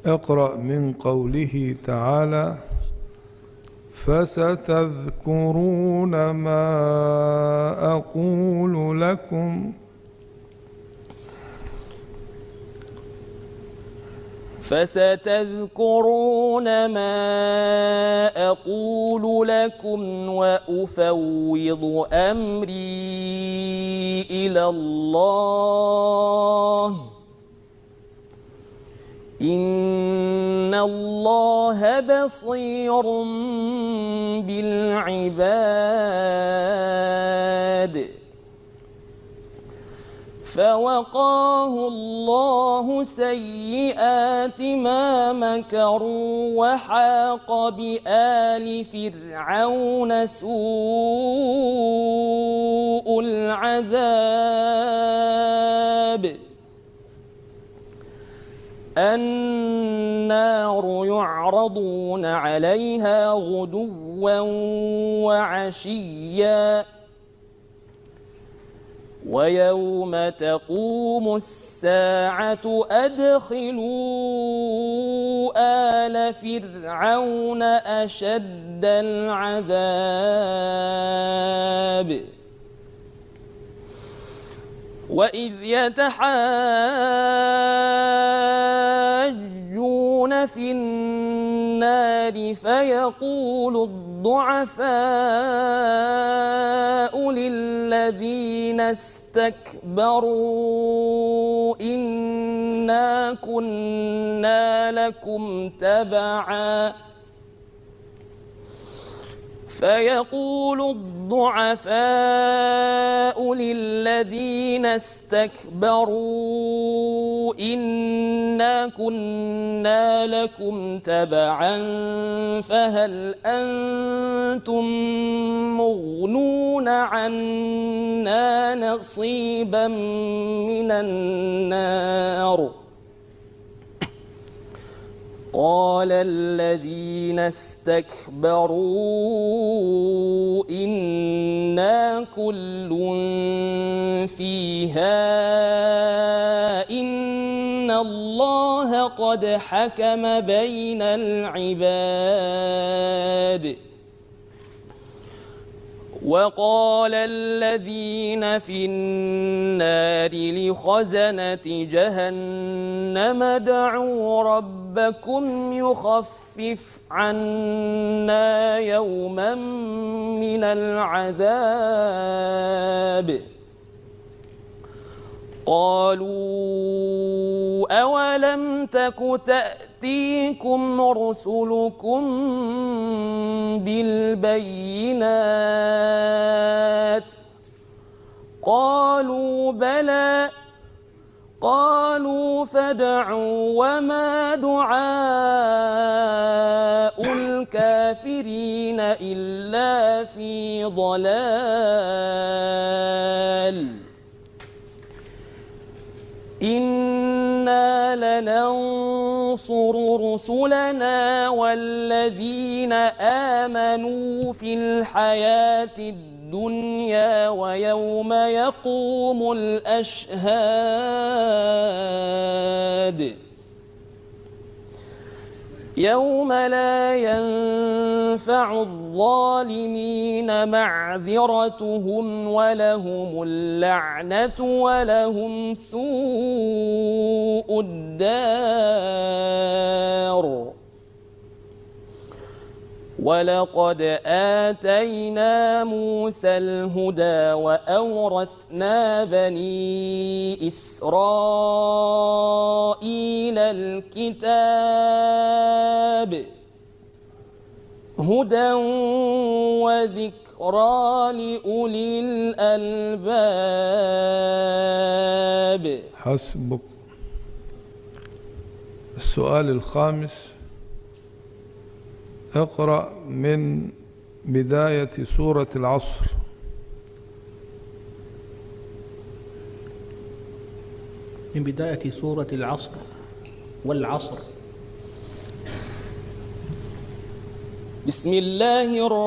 اقرأ من قوله تعالى: فستذكرون ما أقول لكم. فستذكرون ما أقول لكم وأفوض أمري إلى الله إن الله بصير بالعباد. فوقاه الله سيئات ما مكروا وحاق بآل فرعون سوء العذاب. النار يعرضون عليها غدوا وعشيا ويوم تقوم الساعة أدخلوا آل فرعون أشد العذاب. وإذ يتحاجون في النار فيقول الضعفاء للذين استكبروا إنا كنا لكم تبعا فيقول الضعفاء للذين استكبروا إنا كنا لكم تبعا فهل أنتم مغنون عنا نصيبا من النار. قال الذين استكبروا إنا كل فيها إن الله قد حكم بين العباد. وقال الذين في النار لخزنة جهنم ادعوا ربكم يخفف عنا يوما من العذاب. قالوا أولم تك تأتيكم رسلكم بالبينات قالوا بلى قالوا فادعوا وما دعاء الكافرين إلا في ضلال. إنا لننصر رسلنا والذين آمنوا في الحياة الدنيا ويوم يقوم الأشهاد. يوم لا ينفع الظالمين معذرتهم ولهم اللعنة ولهم سوء الدار. ولقد آتينا موسى الهدى وأورثنا بني إسرائيل الكتاب هدى وذكرى لأولي الألباب. حسبك. السؤال الخامس: اقرأ من بداية سورة العصر. من بداية سورة العصر. والعصر. بسم الله الرحمن